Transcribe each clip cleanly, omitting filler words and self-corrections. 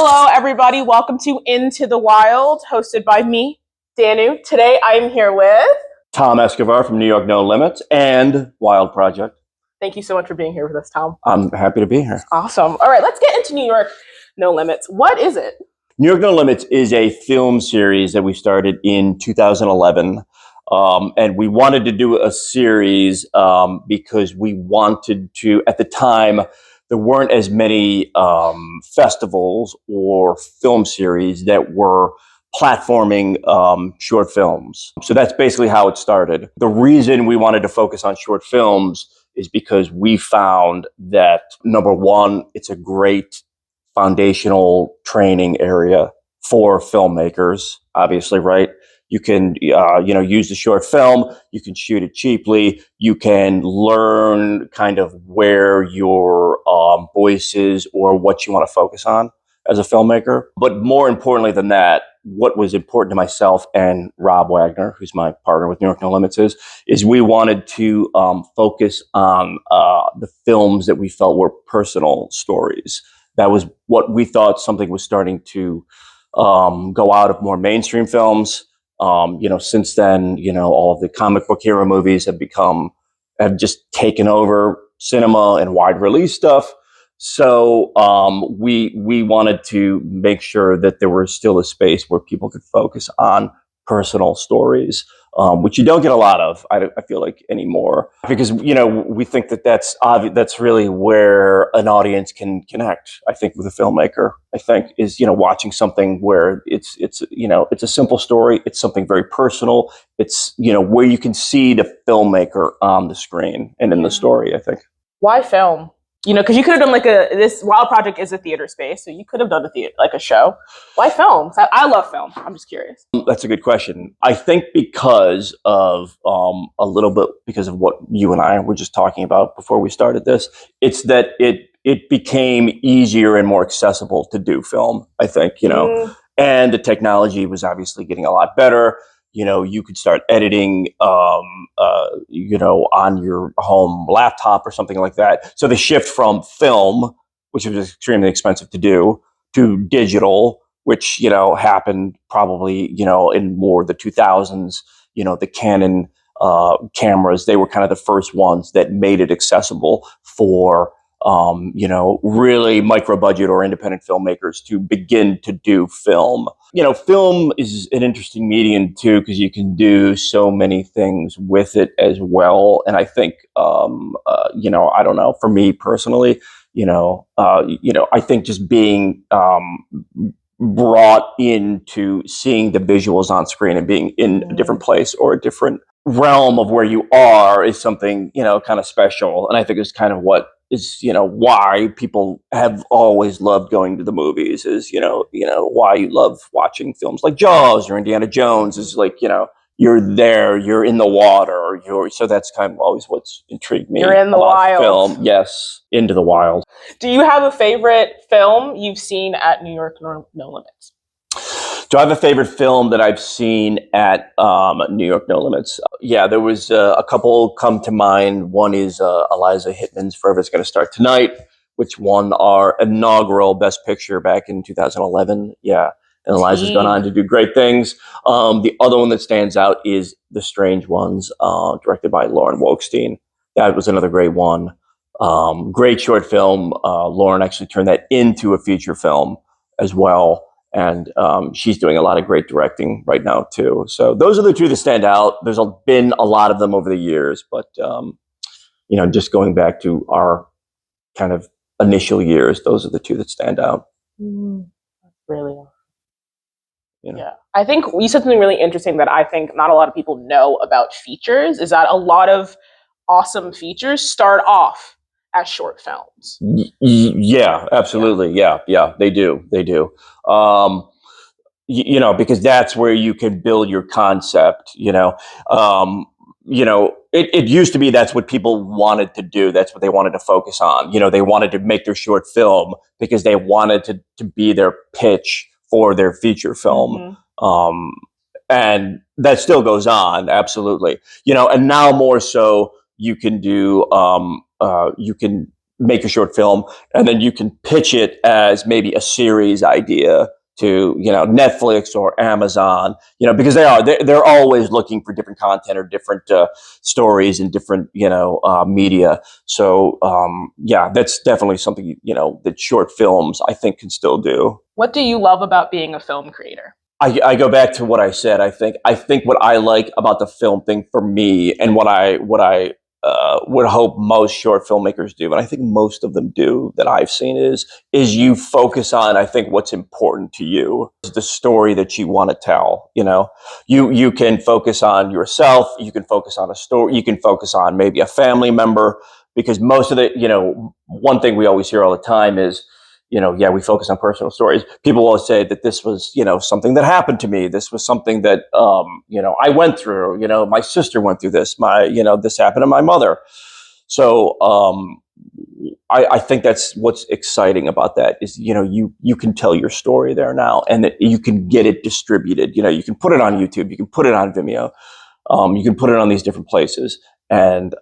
Hello, everybody. Welcome to Into the Wild, hosted by me, Ndanu. Today, I'm here with Tom Escovar from New York No Limits and Wild Project. Thank you so much for being here with us, Tom. I'm happy to be here. Awesome. All right, let's get into New York No Limits. What is it? New York No Limits is a film series that we started in 2011. And we wanted to do a series because we wanted to, at the time, there weren't as many festivals or film series that were platforming short films. So that's basically how it started. The reason we wanted to focus on short films is because we found that, number one, it's a great foundational training area for filmmakers, obviously, right? You can, use the short film. You can shoot it cheaply. You can learn kind of where your voice is or what you want to focus on as a filmmaker. But more importantly than that, what was important to myself and Rob Wagner, who's my partner with New York No Limits, is we wanted to focus on the films that we felt were personal stories. That was what we thought something was starting to go out of more mainstream films. Since then, all of the comic book hero movies have just taken over cinema and wide release stuff. So we wanted to make sure that there was still a space where people could focus on personal stories, which you don't get a lot of, I feel like, anymore, because we think that that's really where an audience can connect. I think with a filmmaker, I think is watching something where it's a simple story, it's something very personal, it's where you can see the filmmaker on the screen and in the story. I think. Why film? Because you could have done this Wild Project is a theater space, so you could have done a show. Why film? I love film. I'm just curious. That's a good question. I think because of a little bit because of what you and I were just talking about before we started this. It's that it became easier and more accessible to do film. I think and the technology was obviously getting a lot better. You could start editing, on your home laptop or something like that. So the shift from film, which was extremely expensive to do, to digital, which, happened probably, in more the 2000s, the Canon cameras, they were kind of the first ones that made it accessible for really micro budget or independent filmmakers to begin to do film. Film is an interesting medium too, because you can do so many things with it as well. And I think, I don't know, for me personally, I think just being brought into seeing the visuals on screen and being in a different place or a different realm of where you are is something, kind of special. And I think it's kind of what is, why people have always loved going to the movies is, why you love watching films like Jaws or Indiana Jones is you're there, you're in the water, so that's kind of always what's intrigued me. You're in the wild. Film. Yes, into the wild. Do you have a favorite film you've seen at New York No Limits? Do I have a favorite film that I've seen at New York No Limits? Yeah, there was a couple come to mind. One is Eliza Hittman's Forever's Gonna Start Tonight, which won our inaugural Best Picture back in 2011. Yeah, and Eliza's gone on to do great things. The other one that stands out is The Strange Ones, directed by Lauren Wolkstein. That was another great one. Great short film. Lauren actually turned that into a feature film as well. And she's doing a lot of great directing right now, too. So those are the two that stand out. There's been a lot of them over the years. But, just going back to our kind of initial years, those are the two that stand out. Really? Yeah. I think you said something really interesting that I think not a lot of people know about features, is that a lot of awesome features start off as short films. Yeah, absolutely. Yeah, they do. Because that's where you can build your concept. It used to be that's what people wanted to do. That's what they wanted to focus on. They wanted to make their short film because they wanted to be their pitch for their feature film. And that still goes on, absolutely. And now more so, you can do, you can make a short film, and then you can pitch it as maybe a series idea to, Netflix or Amazon, because they're always looking for different content or different stories and different, media. So, that's definitely something, that short films, I think, can still do. What do you love about being a film creator? I go back to what I said. I think what I like about the film thing for me, and what I would hope most short filmmakers do, and I think most of them do that I've seen, is you focus on, I think, what's important to you, the story that you want to tell. You can focus on yourself, you can focus on a story, you can focus on maybe a family member, because most of the, one thing we always hear all the time is, we focus on personal stories. People will say that this was, something that happened to me. This was something that, I went through. My sister went through this. This happened to my mother. So I think that's what's exciting about that is, you can tell your story there now, and that you can get it distributed. You can put it on YouTube. You can put it on Vimeo. You can put it on these different places, and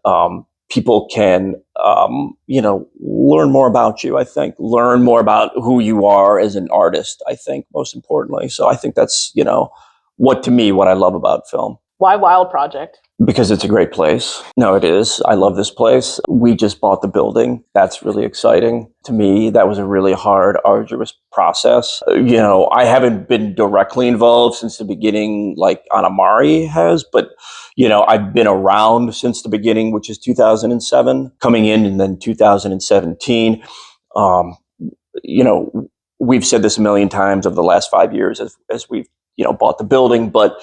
people can, learn more about you, I think, learn more about who you are as an artist, I think, most importantly. So I think that's, what I love about film. Why Wild Project? Because it's a great place. No, it is. I love this place. We just bought the building. That's really exciting. To me, that was a really hard, arduous process. I haven't been directly involved since the beginning, like Anamari has, but, I've been around since the beginning, which is 2007, coming in, and then 2017. We've said this a million times over the last 5 years as we've, bought the building, but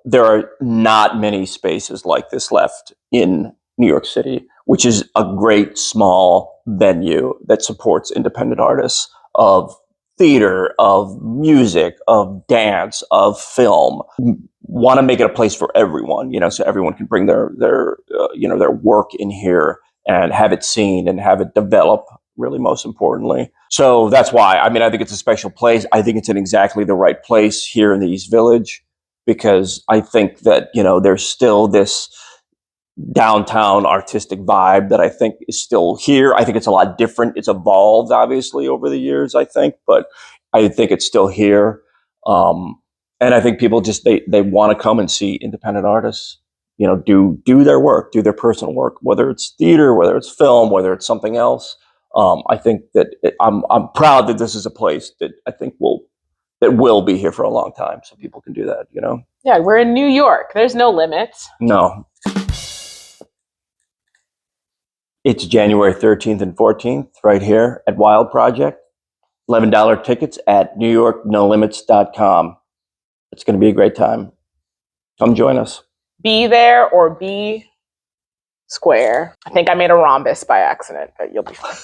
there are not many spaces like this left in New York City, which is a great small venue that supports independent artists of theater, of music, of dance, of film. Want to make it a place for everyone, so everyone can bring their work in here and have it seen and have it develop, really, most importantly. So that's why, I think it's a special place. I think it's in exactly the right place here in the East Village, because I think that, there's still this downtown artistic vibe that I think is still here. I think it's a lot different. It's evolved, obviously, over the years, I think, but I think it's still here. And I think people just, they want to come and see independent artists, do their work, do their personal work, whether it's theater, whether it's film, whether it's something else. I think that I'm proud that this is a place that I think will be here for a long time, so people can do that, Yeah, we're in New York. There's no limits. No. It's January 13th and 14th right here at Wild Project. $11 tickets at NewYorkNoLimits.com. It's going to be a great time. Come join us. Be there or be square. I think I made a rhombus by accident, but you'll be fine.